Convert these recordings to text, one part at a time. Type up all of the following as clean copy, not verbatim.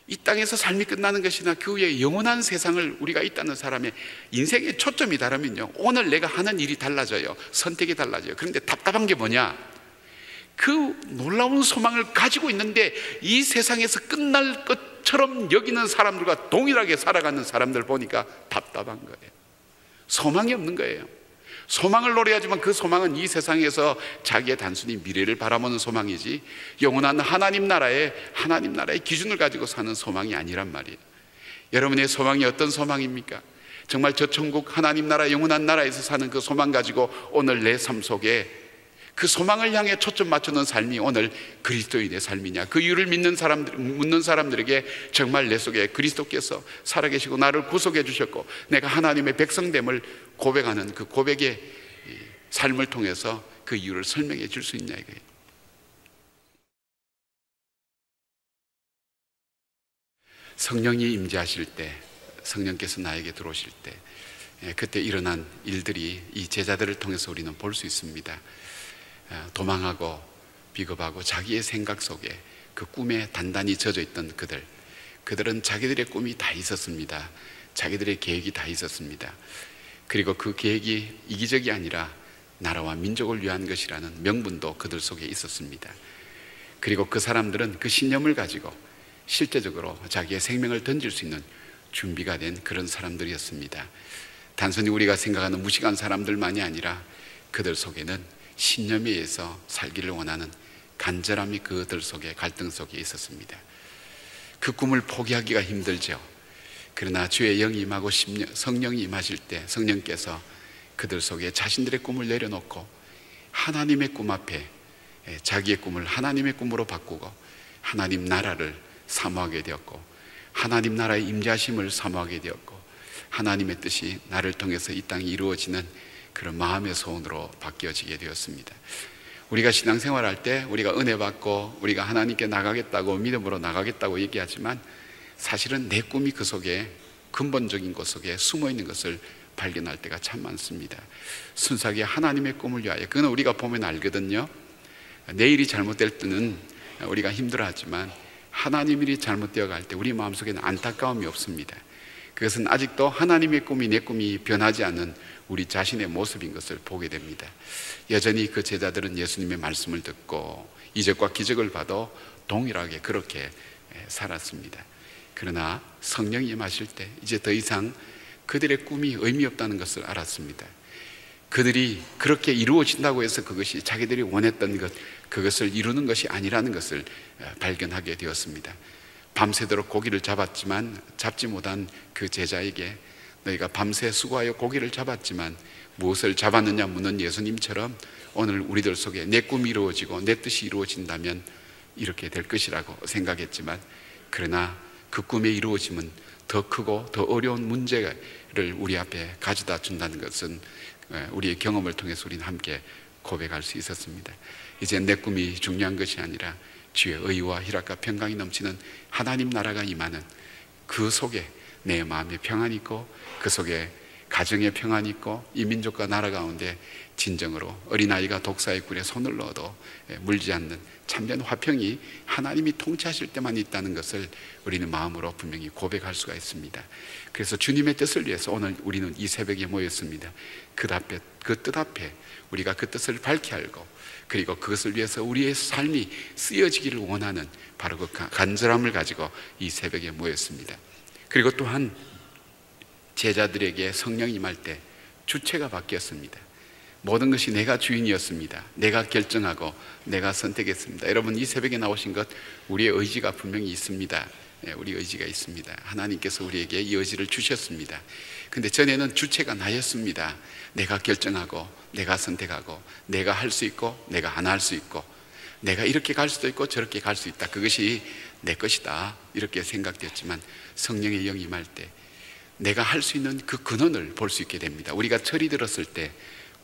이 땅에서 삶이 끝나는 것이나 그 후에 영원한 세상을 우리가 있다는 사람의 인생의 초점이 다르면요, 오늘 내가 하는 일이 달라져요. 선택이 달라져요. 그런데 답답한 게 뭐냐? 그 놀라운 소망을 가지고 있는데 이 세상에서 끝날 것처럼 여기는 사람들과 동일하게 살아가는 사람들 보니까 답답한 거예요. 소망이 없는 거예요. 소망을 노래하지만 그 소망은 이 세상에서 자기의 단순히 미래를 바라보는 소망이지 영원한 하나님 나라의 기준을 가지고 사는 소망이 아니란 말이에요. 여러분의 소망이 어떤 소망입니까? 정말 저 천국 하나님 나라 영원한 나라에서 사는 그 소망 가지고 오늘 내 삶 속에 그 소망을 향해 초점 맞추는 삶이 오늘 그리스도인의 삶이냐? 그 이유를 묻는 사람들에게 정말 내 속에 그리스도께서 살아계시고 나를 구속해 주셨고 내가 하나님의 백성됨을 고백하는 그 고백의 삶을 통해서 그 이유를 설명해 줄 수 있냐 이거예요. 성령이 임재하실 때, 성령께서 나에게 들어오실 때 그때 일어난 일들이 이 제자들을 통해서 우리는 볼 수 있습니다. 도망하고 비겁하고 자기의 생각 속에 그 꿈에 단단히 젖어 있던 그들은 자기들의 꿈이 다 있었습니다. 자기들의 계획이 다 있었습니다. 그리고 그 계획이 이기적이 아니라 나라와 민족을 위한 것이라는 명분도 그들 속에 있었습니다. 그리고 그 사람들은 그 신념을 가지고 실제적으로 자기의 생명을 던질 수 있는 준비가 된 그런 사람들이었습니다. 단순히 우리가 생각하는 무식한 사람들만이 아니라 그들 속에는 신념에 의해서 살기를 원하는 간절함이 그들 속에, 갈등 속에 있었습니다. 그 꿈을 포기하기가 힘들죠. 그러나 주의 영이 임하고 성령이 임하실 때 성령께서 그들 속에 자신들의 꿈을 내려놓고 하나님의 꿈 앞에 자기의 꿈을 하나님의 꿈으로 바꾸고 하나님 나라를 사모하게 되었고 하나님 나라의 임재하심을 사모하게 되었고 하나님의 뜻이 나를 통해서 이 땅에 이루어지는 그런 마음의 소원으로 바뀌어지게 되었습니다. 우리가 신앙생활할 때 우리가 은혜 받고 우리가 하나님께 나가겠다고 믿음으로 나가겠다고 얘기하지만 사실은 내 꿈이 그 속에 근본적인 것 속에 숨어 있는 것을 발견할 때가 참 많습니다. 순수하게 하나님의 꿈을 위하여, 그건 우리가 보면 알거든요. 내일이 잘못될 때는 우리가 힘들어하지만 하나님 일이 잘못되어 갈 때 우리 마음속에는 안타까움이 없습니다. 그것은 아직도 하나님의 꿈이 내 꿈이 변하지 않는 우리 자신의 모습인 것을 보게 됩니다. 여전히 그 제자들은 예수님의 말씀을 듣고 이적과 기적을 봐도 동일하게 그렇게 살았습니다. 그러나 성령이 임하실 때 이제 더 이상 그들의 꿈이 의미 없다는 것을 알았습니다. 그들이 그렇게 이루어진다고 해서 그것이 자기들이 원했던 것, 그것을 이루는 것이 아니라는 것을 발견하게 되었습니다. 밤새도록 고기를 잡았지만 잡지 못한 그 제자에게 너희가 밤새 수고하여 고기를 잡았지만 무엇을 잡았느냐 묻는 예수님처럼 오늘 우리들 속에 내 꿈이 이루어지고 내 뜻이 이루어진다면 이렇게 될 것이라고 생각했지만, 그러나 그 꿈의 이루어짐은 더 크고 더 어려운 문제를 우리 앞에 가져다 준다는 것은 우리의 경험을 통해서 우리는 함께 고백할 수 있었습니다. 이제 내 꿈이 중요한 것이 아니라 주의 의와 희락과 평강이 넘치는 하나님 나라가 임하는 그 속에 내 마음에 평안이 있고 그 속에 가정에 평안이 있고 이 민족과 나라 가운데 진정으로 어린아이가 독사의 꿀에 손을 넣어도 물지 않는 참된 화평이 하나님이 통치하실 때만 있다는 것을 우리는 마음으로 분명히 고백할 수가 있습니다. 그래서 주님의 뜻을 위해서 오늘 우리는 이 새벽에 모였습니다. 그 뜻 앞에 우리가 그 뜻을 밝히 알고 그리고 그것을 위해서 우리의 삶이 쓰여지기를 원하는 바로 그 간절함을 가지고 이 새벽에 모였습니다. 그리고 또한 제자들에게 성령이 임할 때 주체가 바뀌었습니다. 모든 것이 내가 주인이었습니다. 내가 결정하고 내가 선택했습니다. 여러분, 이 새벽에 나오신 것 우리의 의지가 분명히 있습니다. 우리 의지가 있습니다. 하나님께서 우리에게 이 의지를 주셨습니다. 근데 전에는 주체가 나였습니다. 내가 결정하고 내가 선택하고 내가 할 수 있고 내가 안 할 수 있고 내가 이렇게 갈 수도 있고 저렇게 갈 수 있다, 그것이 내 것이다, 이렇게 생각되었지만 성령의 영이 임할 때 내가 할 수 있는 그 근원을 볼 수 있게 됩니다. 우리가 철이 들었을 때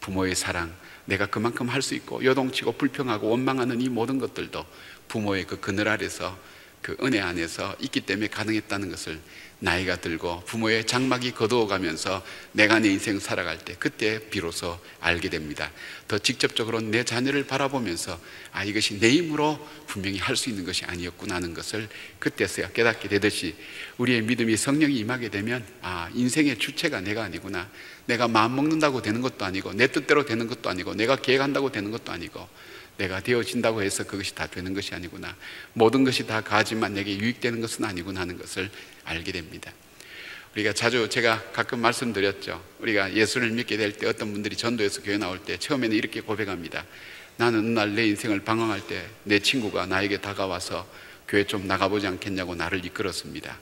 부모의 사랑, 내가 그만큼 할 수 있고 요동치고 불평하고 원망하는 이 모든 것들도 부모의 그 그늘 아래서 그 은혜 안에서 있기 때문에 가능했다는 것을 나이가 들고 부모의 장막이 거두어가면서 내가 내 인생 살아갈 때 그때 비로소 알게 됩니다. 더 직접적으로 내 자녀를 바라보면서 이것이 내 힘으로 분명히 할 수 있는 것이 아니었구나 하는 것을 그때서야 깨닫게 되듯이 우리의 믿음이 성령이 임하게 되면 인생의 주체가 내가 아니구나. 내가 마음먹는다고 되는 것도 아니고 내 뜻대로 되는 것도 아니고 내가 계획한다고 되는 것도 아니고 내가 되어진다고 해서 그것이 다 되는 것이 아니구나. 모든 것이 다 가지만 내게 유익되는 것은 아니구나 하는 것을 알게 됩니다. 우리가 자주 제가 가끔 말씀드렸죠. 우리가 예수를 믿게 될 때 어떤 분들이 전도에서 교회 나올 때 처음에는 이렇게 고백합니다. 나는 어느 날 내 인생을 방황할 때 내 친구가 나에게 다가와서 교회 좀 나가보지 않겠냐고 나를 이끌었습니다.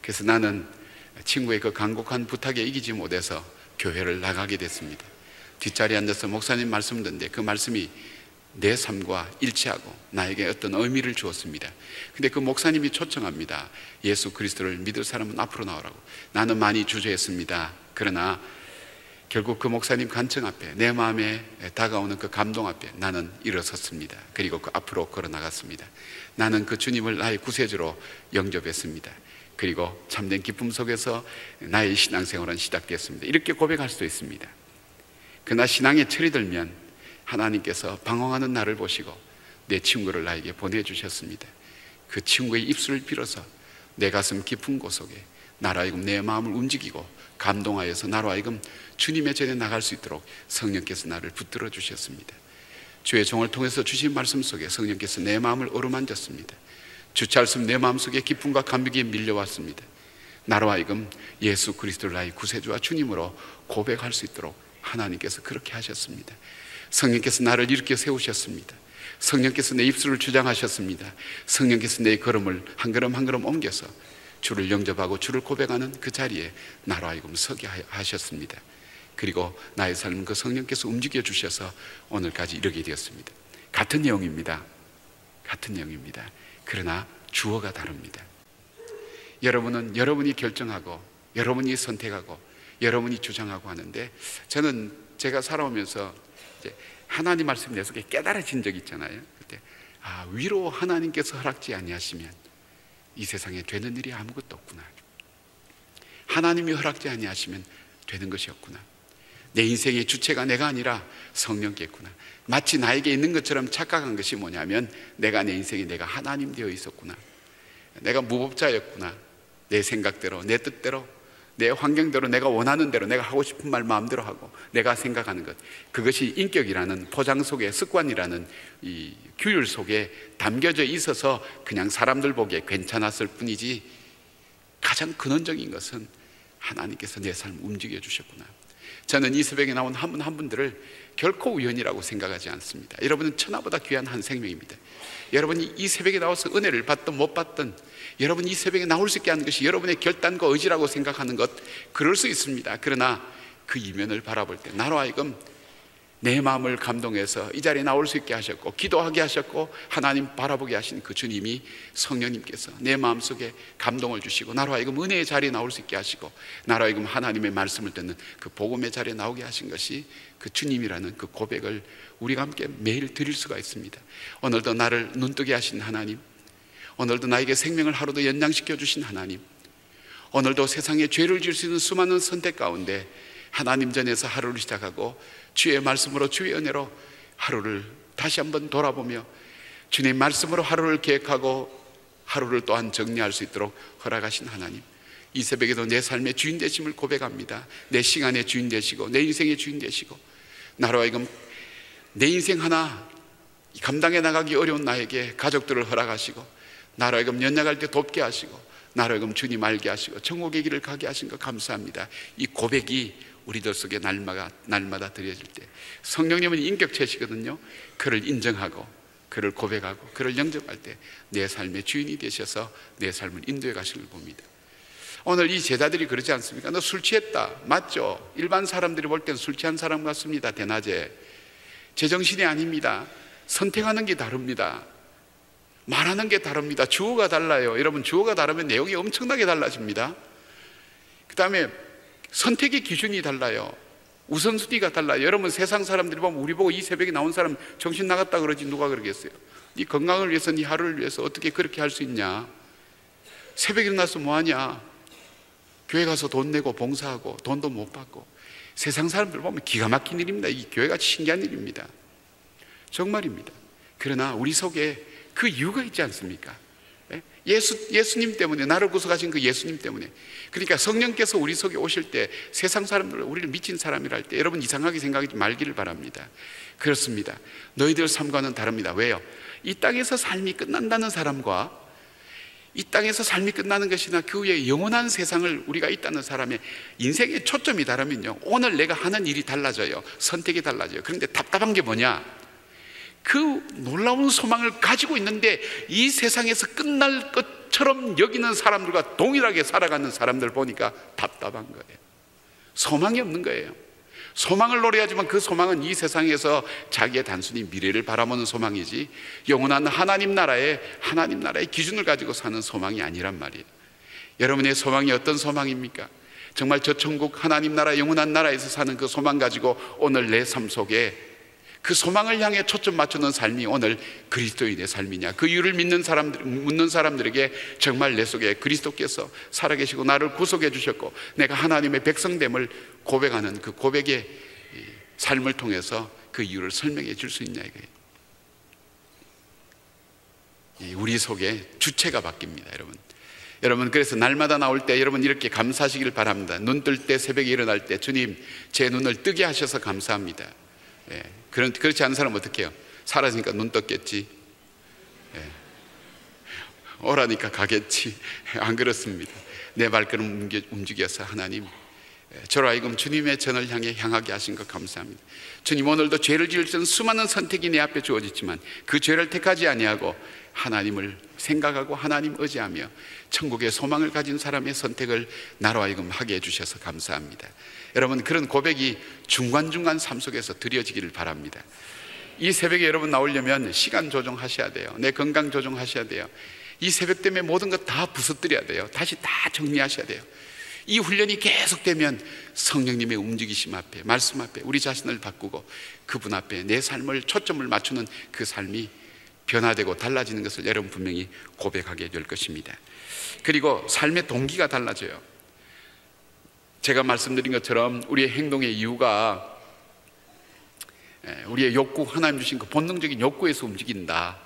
그래서 나는 친구의 그 간곡한 부탁에 이기지 못해서 교회를 나가게 됐습니다. 뒷자리에 앉아서 목사님 말씀 듣는데 그 말씀이 내 삶과 일치하고 나에게 어떤 의미를 주었습니다. 근데 그 목사님이 초청합니다. 예수 그리스도를 믿을 사람은 앞으로 나오라고. 나는 많이 주저했습니다. 그러나 결국 그 목사님 간청 앞에 내 마음에 다가오는 그 감동 앞에 나는 일어섰습니다. 그리고 그 앞으로 걸어 나갔습니다. 나는 그 주님을 나의 구세주로 영접했습니다. 그리고 참된 기쁨 속에서 나의 신앙생활은 시작되었습니다. 이렇게 고백할 수도 있습니다. 그러나 신앙에 철이 들면 하나님께서 방황하는 나를 보시고 내 친구를 나에게 보내주셨습니다. 그 친구의 입술을 빌어서 내 가슴 깊은 곳 속에 나로 하여금 내 마음을 움직이고 감동하여서 나로 하여금 주님의 전에 나갈 수 있도록 성령께서 나를 붙들어 주셨습니다. 주의 종을 통해서 주신 말씀 속에 성령께서 내 마음을 어루만졌습니다. 주체할 수 없는 내 마음속에 기쁨과 감격이 밀려왔습니다. 나로 하여금 예수 그리스도를 나의 구세주와 주님으로 고백할 수 있도록 하나님께서 그렇게 하셨습니다. 성령께서 나를 일으켜 세우셨습니다. 성령께서 내 입술을 주장하셨습니다. 성령께서 내 걸음을 한 걸음 한 걸음 옮겨서 주를 영접하고 주를 고백하는 그 자리에 나로 하여금 서게 하셨습니다. 그리고 나의 삶은 그 성령께서 움직여 주셔서 오늘까지 이르게 되었습니다. 같은 내용입니다. 같은 내용입니다. 그러나 주어가 다릅니다. 여러분은 여러분이 결정하고 여러분이 선택하고 여러분이 주장하고 하는데, 저는 제가 살아오면서 이제 하나님 말씀 내 속에 깨달아진 적이 있잖아요. 그때 위로 하나님께서 허락지 아니하시면 이 세상에 되는 일이 아무것도 없구나. 하나님이 허락지 아니하시면 되는 것이 없구나. 내 인생의 주체가 내가 아니라 성령께구나. 마치 나에게 있는 것처럼 착각한 것이 뭐냐면 내가 내 인생에 내가 하나님 되어 있었구나. 내가 무법자였구나. 내 생각대로 내 뜻대로 내 환경대로 내가 원하는 대로 내가 하고 싶은 말 마음대로 하고 내가 생각하는 것, 그것이 인격이라는 포장 속에 습관이라는 이 규율 속에 담겨져 있어서 그냥 사람들 보기에 괜찮았을 뿐이지, 가장 근원적인 것은 하나님께서 내 삶을 움직여 주셨구나. 저는 이 새벽에 나온 한 분 한 분들을 결코 우연이라고 생각하지 않습니다. 여러분은 천하보다 귀한 한 생명입니다. 여러분이 이 새벽에 나와서 은혜를 받든 못 받든 여러분이 이 새벽에 나올 수 있게 하는 것이 여러분의 결단과 의지라고 생각하는 것, 그럴 수 있습니다. 그러나 그 이면을 바라볼 때 나로 하여금 내 마음을 감동해서 이 자리에 나올 수 있게 하셨고 기도하게 하셨고 하나님 바라보게 하신 그 주님이 성령님께서 내 마음속에 감동을 주시고 나로 하여금 은혜의 자리에 나올 수 있게 하시고 나로 하여금 하나님의 말씀을 듣는 그 복음의 자리에 나오게 하신 것이 그 주님이라는 그 고백을 우리가 함께 매일 드릴 수가 있습니다. 오늘도 나를 눈뜨게 하신 하나님, 오늘도 나에게 생명을 하루도 연장시켜 주신 하나님, 오늘도 세상에 죄를 지을 수 있는 수많은 선택 가운데 하나님 전에서 하루를 시작하고 주의 말씀으로 주의 은혜로 하루를 다시 한번 돌아보며 주님 말씀으로 하루를 계획하고 하루를 또한 정리할 수 있도록 허락하신 하나님, 이 새벽에도 내 삶의 주인 되심을 고백합니다. 내 시간의 주인 되시고 내 인생의 주인 되시고 나로 하여금 내 인생 하나 감당해 나가기 어려운 나에게 가족들을 허락하시고 나로 하여금 연약할 때 돕게 하시고 나로 하여금 주님 알게 하시고 천국의 길을 가게 하신 것 감사합니다. 이 고백이 우리들 속에 날마다 드려질 때 성령님은 인격체시거든요. 그를 인정하고 그를 고백하고 그를 영접할 때 내 삶의 주인이 되셔서 내 삶을 인도해 가시는 걸 봅니다. 오늘 이 제자들이 그러지 않습니까? 너 술 취했다. 맞죠? 일반 사람들이 볼 땐 술 취한 사람 같습니다. 대낮에. 제정신이 아닙니다. 선택하는 게 다릅니다. 말하는 게 다릅니다. 주어가 달라요. 여러분, 주어가 다르면 내용이 엄청나게 달라집니다. 그 다음에 선택의 기준이 달라요. 우선순위가 달라요. 여러분, 세상 사람들이 보면 우리 보고 이 새벽에 나온 사람 정신 나갔다 그러지 누가 그러겠어요? 네 건강을 위해서 네 하루를 위해서 어떻게 그렇게 할 수 있냐? 새벽에 일어나서 뭐하냐? 교회 가서 돈 내고 봉사하고 돈도 못 받고. 세상 사람들 보면 기가 막힌 일입니다. 이 교회가 신기한 일입니다. 정말입니다. 그러나 우리 속에 그 이유가 있지 않습니까? 예수님 때문에, 나를 구속하신 그 예수님 때문에. 그러니까 성령께서 우리 속에 오실 때 세상 사람들 우리를 미친 사람이라 할 때 여러분 이상하게 생각하지 말기를 바랍니다. 그렇습니다. 너희들 삶과는 다릅니다. 왜요? 이 땅에서 삶이 끝난다는 사람과 이 땅에서 삶이 끝나는 것이나 그 후에 영원한 세상을 우리가 있다는 사람의 인생의 초점이 다르면요, 오늘 내가 하는 일이 달라져요. 선택이 달라져요. 그런데 답답한 게 뭐냐? 그 놀라운 소망을 가지고 있는데 이 세상에서 끝날 것처럼 여기는 사람들과 동일하게 살아가는 사람들 보니까 답답한 거예요. 소망이 없는 거예요. 소망을 노래하지만 그 소망은 이 세상에서 자기의 단순히 미래를 바라보는 소망이지 영원한 하나님 나라의 기준을 가지고 사는 소망이 아니란 말이에요. 여러분의 소망이 어떤 소망입니까? 정말 저 천국 하나님 나라 영원한 나라에서 사는 그 소망 가지고 오늘 내 삶 속에 그 소망을 향해 초점 맞추는 삶이 오늘 그리스도인의 삶이냐? 그 이유를 묻는 사람들에게 정말 내 속에 그리스도께서 살아계시고 나를 구속해 주셨고 내가 하나님의 백성됨을 고백하는 그 고백의 삶을 통해서 그 이유를 설명해 줄 수 있냐 이거예요. 우리 속에 주체가 바뀝니다, 여러분. 여러분, 그래서 날마다 나올 때 여러분 이렇게 감사하시길 바랍니다. 눈 뜰 때, 새벽에 일어날 때 주님 제 눈을 뜨게 하셔서 감사합니다. 그렇지 않은 사람은 어떻게 해요? 사라지니까 눈 떴겠지, 오라니까 가겠지. 안 그렇습니다. 내 발걸음 움직여서 하나님, 저로 하여금 주님의 전을 향하게 하신 것 감사합니다. 주님, 오늘도 죄를 지을 수 있는 수많은 선택이 내 앞에 주어졌지만 그 죄를 택하지 아니하고 하나님을 생각하고 하나님 의지하며 천국의 소망을 가진 사람의 선택을 나로 하여금 하게 해주셔서 감사합니다. 여러분, 그런 고백이 중간중간 삶 속에서 드려지기를 바랍니다. 이 새벽에 여러분 나오려면 시간 조정하셔야 돼요. 내 건강 조정하셔야 돼요. 이 새벽 때문에 모든 것 다 부서뜨려야 돼요. 다시 다 정리하셔야 돼요. 이 훈련이 계속되면 성령님의 움직이심 앞에, 말씀 앞에 우리 자신을 바꾸고 그분 앞에 내 삶을 초점을 맞추는 그 삶이 변화되고 달라지는 것을 여러분 분명히 고백하게 될 것입니다. 그리고 삶의 동기가 달라져요. 제가 말씀드린 것처럼 우리의 행동의 이유가 우리의 욕구, 하나님 주신 그 본능적인 욕구에서 움직인다.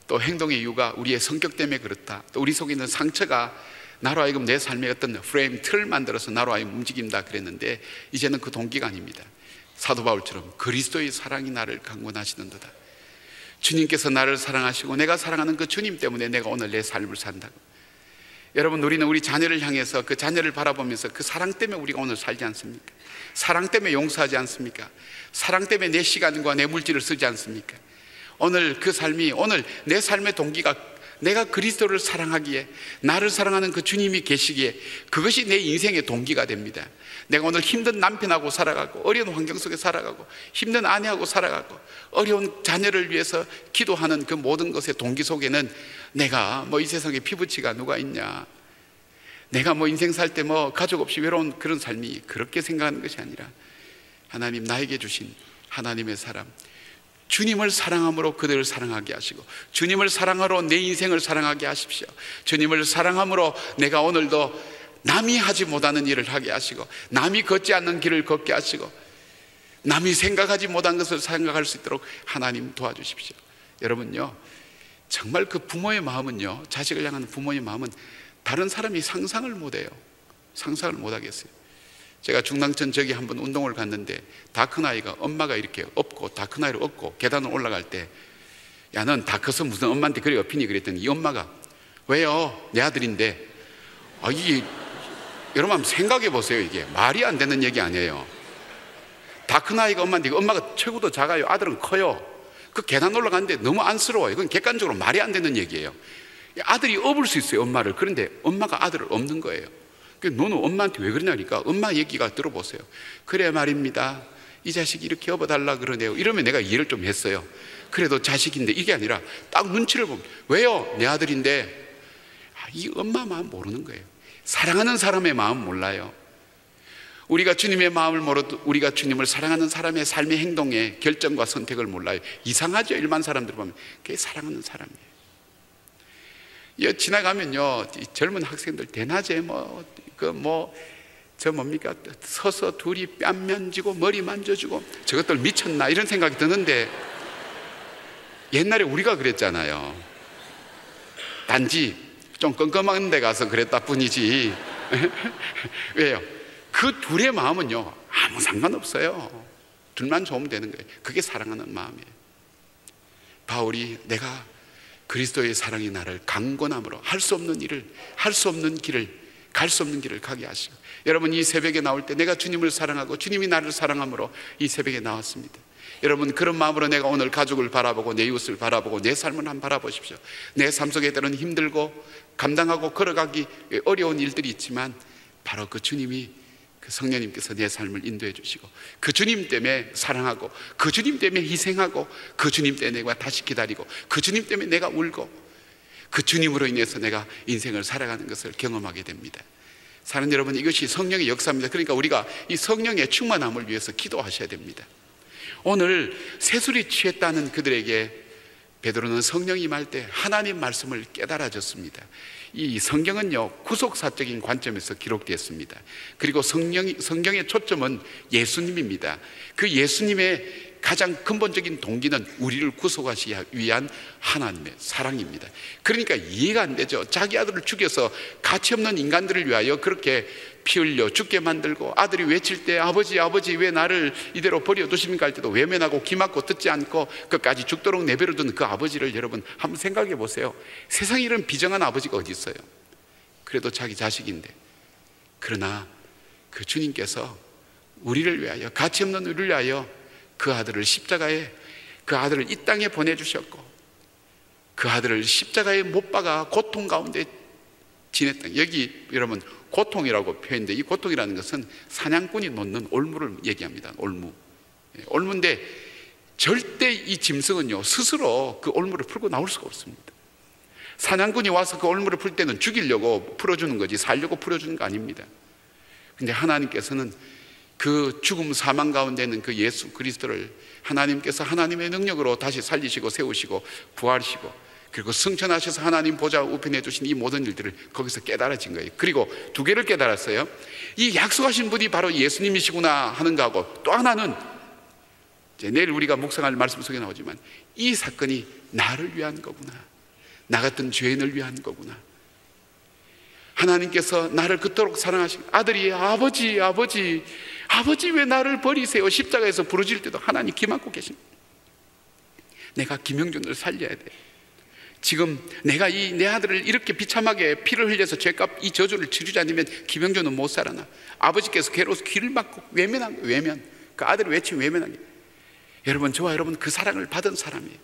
또 행동의 이유가 우리의 성격 때문에 그렇다. 또 우리 속에 있는 상처가 나로 하여금 내 삶의 어떤 프레임, 틀을 만들어서 나로 하여금 움직인다 그랬는데 이제는 그 동기가 아닙니다. 사도 바울처럼 그리스도의 사랑이 나를 강권하시는도다. 주님께서 나를 사랑하시고 내가 사랑하는 그 주님 때문에 내가 오늘 내 삶을 산다고. 여러분, 우리는 우리 자녀를 향해서 그 자녀를 바라보면서 그 사랑 때문에 우리가 오늘 살지 않습니까? 사랑 때문에 용서하지 않습니까? 사랑 때문에 내 시간과 내 물질을 쓰지 않습니까? 오늘 그 삶이, 오늘 내 삶의 동기가 내가 그리스도를 사랑하기에, 나를 사랑하는 그 주님이 계시기에 그것이 내 인생의 동기가 됩니다. 내가 오늘 힘든 남편하고 살아가고 어려운 환경 속에 살아가고 힘든 아내하고 살아가고 어려운 자녀를 위해서 기도하는 그 모든 것의 동기 속에는 내가 이 세상에 피부치가 누가 있냐, 내가 인생 살 때 가족 없이 외로운 그런 삶이 그렇게 생각하는 것이 아니라 하나님 나에게 주신 하나님의 사랑, 주님을 사랑함으로 그들을 사랑하게 하시고 주님을 사랑하러 내 인생을 사랑하게 하십시오. 주님을 사랑함으로 내가 오늘도 남이 하지 못하는 일을 하게 하시고 남이 걷지 않는 길을 걷게 하시고 남이 생각하지 못한 것을 생각할 수 있도록 하나님 도와주십시오. 여러분요, 정말 그 부모의 마음은요, 자식을 향하는 부모의 마음은 다른 사람이 상상을 못해요. 상상을 못하겠어요. 제가 중랑천 저기 한번 운동을 갔는데 다 큰 아이가 엄마가 이렇게 업고 다 큰 아이를 업고 계단을 올라갈 때, 야, 넌 다 커서 무슨 엄마한테 그래 업히니 그랬더니 이 엄마가, 왜요? 내 아들인데. 이게 여러분 한번 생각해 보세요. 이게 말이 안 되는 얘기 아니에요. 다 큰 아이가 엄마인데 엄마가 최고도 작아요. 아들은 커요. 그 계단 올라가는데 너무 안쓰러워요. 이건 객관적으로 말이 안 되는 얘기예요. 아들이 업을 수 있어요, 엄마를. 그런데 엄마가 아들을 업는 거예요. 너는 엄마한테 왜 그러냐니까 엄마 얘기가 들어보세요. 그래 말입니다, 이 자식이 이렇게 업어달라 그러네요. 이러면 내가 이해를 좀 했어요. 그래도 자식인데, 이게 아니라 딱 눈치를 보면, 왜요? 내 아들인데. 이 엄마 마음 모르는 거예요. 사랑하는 사람의 마음 몰라요. 우리가 주님의 마음을 모르도 우리가 주님을 사랑하는 사람의 삶의 행동의 결정과 선택을 몰라요. 이상하죠? 일반 사람들 보면 그게 사랑하는 사람이에요. 지나가면요, 이 젊은 학생들 대낮에 뭡니까? 서서 둘이 뺨 만지고 머리 만져주고 저것들 미쳤나 이런 생각이 드는데, 옛날에 우리가 그랬잖아요. 단지 좀 껌껌한 데 가서 그랬다 뿐이지. 왜요? 그 둘의 마음은요, 아무 상관없어요. 둘만 좋으면 되는 거예요. 그게 사랑하는 마음이에요. 바울이 내가 그리스도의 사랑이 나를 강권함으로 할 수 없는 일을, 할 수 없는 길을, 갈 수 없는 길을 가게 하시고, 여러분 이 새벽에 나올 때 내가 주님을 사랑하고 주님이 나를 사랑함으로 이 새벽에 나왔습니다. 여러분 그런 마음으로 내가 오늘 가족을 바라보고 내 이웃을 바라보고 내 삶을 한번 바라보십시오. 내 삶 속에 때로는 힘들고 감당하고 걸어가기 어려운 일들이 있지만, 바로 그 주님이, 그 성령님께서 내 삶을 인도해 주시고, 그 주님 때문에 사랑하고, 그 주님 때문에 희생하고, 그 주님 때문에 내가 다시 기다리고, 그 주님 때문에 내가 울고, 그 주님으로 인해서 내가 인생을 살아가는 것을 경험하게 됩니다. 사랑하는 여러분, 이것이 성령의 역사입니다. 그러니까 우리가 이 성령의 충만함을 위해서 기도하셔야 됩니다. 오늘 세술이 취했다는 그들에게 베드로는 성령이 임할 때 하나님 말씀을 깨달아졌습니다. 이 성경은요, 구속사적인 관점에서 기록되었습니다. 그리고 성경의 초점은 예수님입니다. 그 예수님의 가장 근본적인 동기는 우리를 구속하시기 위한 하나님의 사랑입니다. 그러니까 이해가 안 되죠. 자기 아들을 죽여서 가치없는 인간들을 위하여 그렇게 피 흘려 죽게 만들고, 아들이 외칠 때 아버지 아버지 왜 나를 이대로 버려두십니까 할 때도 외면하고 기막고 듣지 않고 끝까지 죽도록 내버려둔 그 아버지를 여러분 한번 생각해 보세요. 세상에 이런 비정한 아버지가 어디 있어요? 그래도 자기 자식인데. 그러나 그 주님께서 우리를 위하여, 가치없는 우리를 위하여 그 아들을 십자가에, 그 아들을 이 땅에 보내주셨고, 그 아들을 십자가에 못 박아 고통 가운데 지냈다. 여기 여러분 고통이라고 표현돼. 이 고통이라는 것은 사냥꾼이 놓는 올무를 얘기합니다. 올무인데 절대 이 짐승은요 스스로 그 올무를 풀고 나올 수가 없습니다. 사냥꾼이 와서 그 올무를 풀 때는 죽이려고 풀어주는 거지 살려고 풀어주는 거 아닙니다. 근데 하나님께서는 그 죽음 사망 가운데 있는 그 예수 그리스도를 하나님께서 하나님의 능력으로 다시 살리시고 세우시고 부활시고, 그리고 승천하셔서 하나님 보좌 우편해 주신 이 모든 일들을 거기서 깨달아진 거예요. 그리고 두 개를 깨달았어요. 이 약속하신 분이 바로 예수님이시구나 하는 거하고, 또 하나는 이제 내일 우리가 묵상할 말씀 속에 나오지만, 이 사건이 나를 위한 거구나, 나 같은 죄인을 위한 거구나. 하나님께서 나를 그토록 사랑하시고, 아들이 아버지 왜 나를 버리세요? 십자가에서 부르짖을 때도 하나님 기막고 계십니다. 내가 김영준을 살려야 돼. 지금 내가 내 아들을 이렇게 비참하게 피를 흘려서 죄값 이 저주를 치르지 않으면 김영준은 못 살아나. 아버지께서 괴로워서 귀를 막고 외면한 거예요. 외면. 그 아들을 외치면 외면한 거예요. 여러분, 저와 여러분 그 사랑을 받은 사람이에요.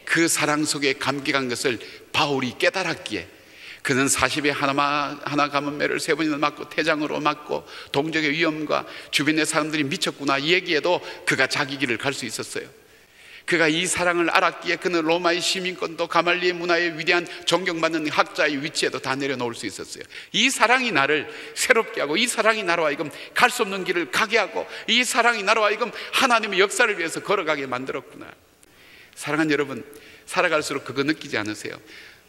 그 사랑 속에 감격한 것을 바울이 깨달았기에 그는 40에 하나 가문매를 3번이나 맞고 태장으로 맞고 동족의 위험과 주변의 사람들이 미쳤구나 이 얘기에도 그가 자기 길을 갈 수 있었어요. 그가 이 사랑을 알았기에 그는 로마의 시민권도 가말리의 문화의 위대한 존경받는 학자의 위치에도 다 내려놓을 수 있었어요. 이 사랑이 나를 새롭게 하고, 이 사랑이 나로 하여금 갈 수 없는 길을 가게 하고, 이 사랑이 나로 하여금 하나님의 역사를 위해서 걸어가게 만들었구나. 사랑하는 여러분, 살아갈수록 그거 느끼지 않으세요?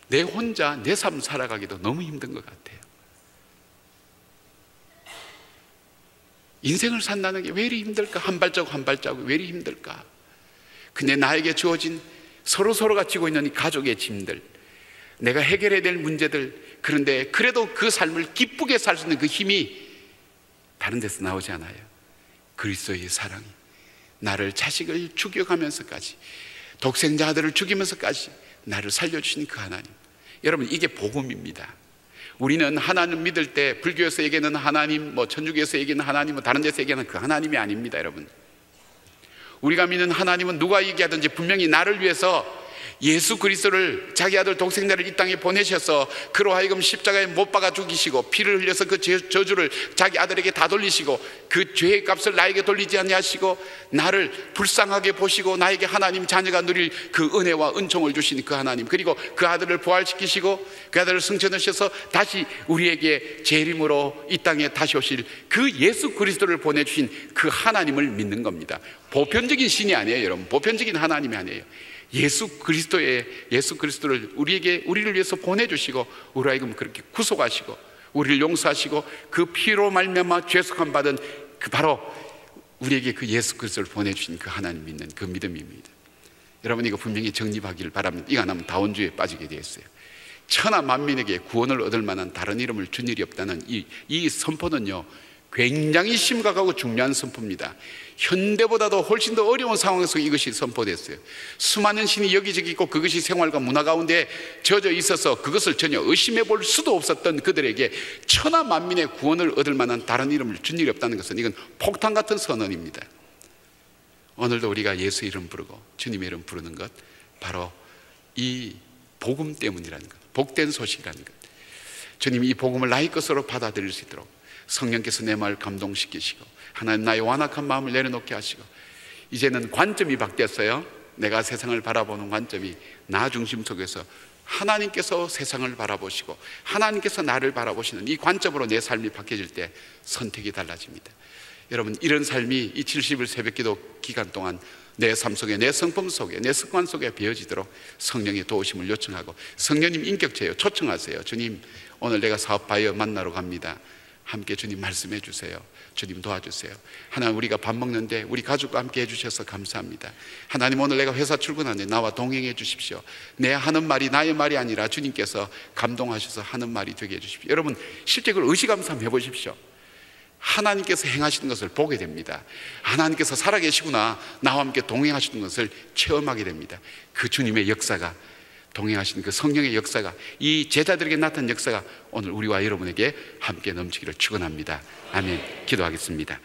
내 혼자 내 삶 살아가기도 너무 힘든 것 같아요. 인생을 산다는 게 왜 이리 힘들까? 한 발자국 한 발자국 왜 이리 힘들까? 근데 나에게 주어진 서로가 지고 있는 이 가족의 짐들, 내가 해결해야 될 문제들, 그런데 그래도 그 삶을 기쁘게 살 수 있는 그 힘이 다른 데서 나오지 않아요. 그리스도의 사랑이 나를 자식을 죽여가면서까지, 독생자 아들을 죽이면서까지 나를 살려주신 그 하나님. 여러분, 이게 복음입니다. 우리는 하나님 믿을 때 불교에서 얘기하는 하나님, 천주교에서 얘기하는 하나님, 다른 데서 얘기하는 그 하나님이 아닙니다. 여러분, 우리가 믿는 하나님은 누가 얘기하든지 분명히 나를 위해서 예수 그리스도를, 자기 아들 독생자를 이 땅에 보내셔서 그로 하여금 십자가에 못 박아 죽이시고 피를 흘려서 그 저주를 자기 아들에게 다 돌리시고 그 죄의 값을 나에게 돌리지 아니하시고 나를 불쌍하게 보시고 나에게 하나님 자녀가 누릴 그 은혜와 은총을 주신 그 하나님, 그리고 그 아들을 부활시키시고 그 아들을 승천하셔서 다시 우리에게 재림으로 이 땅에 다시 오실 그 예수 그리스도를 보내주신 그 하나님을 믿는 겁니다. 보편적인 신이 아니에요. 여러분, 보편적인 하나님이 아니에요. 예수 그리스도를 우리를 위해서 보내주시고 우리로 하여금 그렇게 구속하시고 우리를 용서하시고 그 피로 말미암아 죄속함 받은 그 바로 우리에게 그 예수 그리스도를 보내주신 그 하나님 믿는 그 믿음입니다. 여러분, 이거 분명히 정립하기를 바랍니다. 이거 안 하면 다원주의에 빠지게 되어 있어요. 천하 만민에게 구원을 얻을 만한 다른 이름을 준 일이 없다는 이 선포는요, 굉장히 심각하고 중요한 선포입니다. 현대보다도 훨씬 더 어려운 상황에서 이것이 선포됐어요. 수많은 신이 여기저기 있고 그것이 생활과 문화 가운데 젖어 있어서 그것을 전혀 의심해 볼 수도 없었던 그들에게 천하 만민의 구원을 얻을 만한 다른 이름을 준 일이 없다는 것은 이건 폭탄 같은 선언입니다. 오늘도 우리가 예수 이름 부르고 주님의 이름 부르는 것, 바로 이 복음 때문이라는 것, 복된 소식이라는 것. 주님이 이 복음을 나의 것으로 받아들일 수 있도록 성령께서 내 마음을 감동시키시고 하나님 나의 완악한 마음을 내려놓게 하시고, 이제는 관점이 바뀌었어요. 내가 세상을 바라보는 관점이 나 중심 속에서 하나님께서 세상을 바라보시고 하나님께서 나를 바라보시는 이 관점으로 내 삶이 바뀌어질 때 선택이 달라집니다. 여러분, 이런 삶이 이 70일 새벽기도 기간 동안 내 삶 속에, 내 성품 속에, 내 습관 속에 배어지도록 성령의 도우심을 요청하고, 성령님 인격체요 초청하세요. 주님, 오늘 내가 사업바이어 만나러 갑니다. 함께 주님 말씀해 주세요. 주님 도와주세요. 하나님, 우리가 밥 먹는데 우리 가족과 함께 해주셔서 감사합니다. 하나님, 오늘 내가 회사 출근하는데 나와 동행해 주십시오. 내 하는 말이 나의 말이 아니라 주님께서 감동하셔서 하는 말이 되게 해주십시오. 여러분, 실제 그걸 의시감삼 해보십시오. 하나님께서 행하시는 것을 보게 됩니다. 하나님께서 살아계시구나, 나와 함께 동행하시는 것을 체험하게 됩니다. 그 주님의 역사가, 동행하신 그 성령의 역사가, 이 제자들에게 나타난 역사가 오늘 우리와 여러분에게 함께 넘치기를 축원합니다. 아멘. 기도하겠습니다.